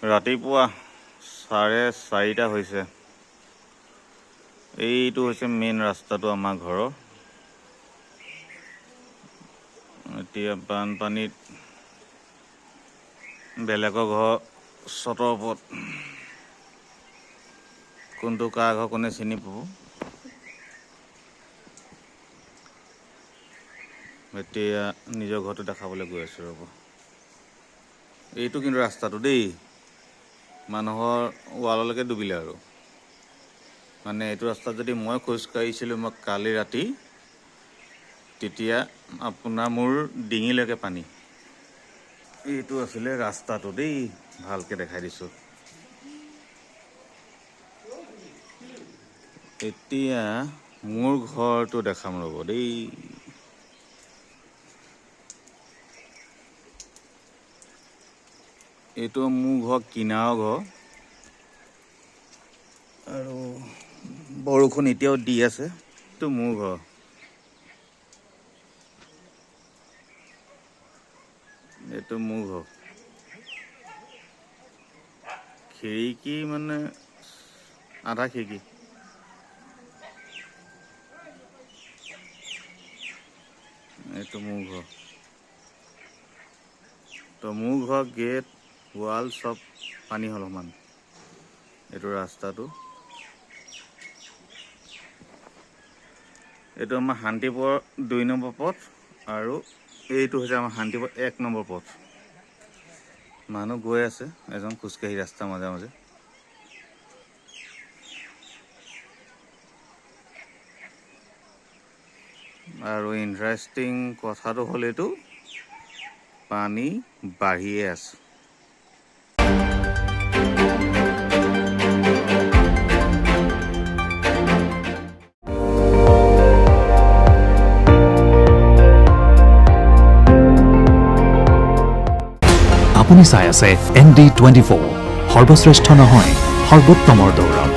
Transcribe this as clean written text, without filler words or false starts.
ৰাতিপুৱা 4:30 হৈছে। এইটো হৈছে মেইন ৰাস্তাটো আমাৰ ঘৰৰ। এতিয়া বানপানীত বেলেগৰ ঘৰ ছতৰ ওপৰত, কোনটো কাৰ ঘৰ কোনে চিনি পাব। এতিয়া নিজৰ ঘৰটো দেখাবলৈ গৈ আছোঁ ৰ'ব। এইটো কিন্তু ৰাস্তাটো দেই, মানুহৰ ৱাললৈকে ডুবিলে আৰু। মানে এইটো ৰাস্তাত যদি মই খোজকাঢ়িছিলোঁ মই কালি ৰাতি, তেতিয়া আপোনাৰ মোৰ ডিঙিলৈকে পানী। এইটো আছিলে ৰাস্তাটো দেই, ভালকৈ দেখাই দিছোঁ। এতিয়া মোৰ ঘৰটো দেখাম ৰ'ব দেই। এইটো মোৰ ঘৰ কিনাৰৰ ঘৰ, আৰু বৰষুণ এতিয়াও দি আছে। এইটো মোৰ ঘৰ। এইটো মোৰ ঘৰ। খিৰিকী মানে আধা খিৰিকী। এইটো মোৰ ঘৰ। তো মোৰ ঘৰ গেট ৱাল চব পানী হ'ল সমান। এইটো ৰাস্তাটো। এইটো আমাৰ শান্তিপুৰৰ 2 নম্বৰ পথ, আৰু এইটো হৈছে আমাৰ শান্তিপুৰ 1 নম্বৰ পথ। মানুহ গৈ আছে, এজন খোজকাঢ়ি ৰাস্তাৰ মাজে মাজে। আৰু ইণ্টাৰেষ্টিং কথাটো হ'ল এইটো, পানী বাঢ়িয়ে আছে। আপুনি চাই আছে ND24, সৰ্বশ্ৰেষ্ঠ নহয় সৰ্বোত্তমৰ দৌৰত।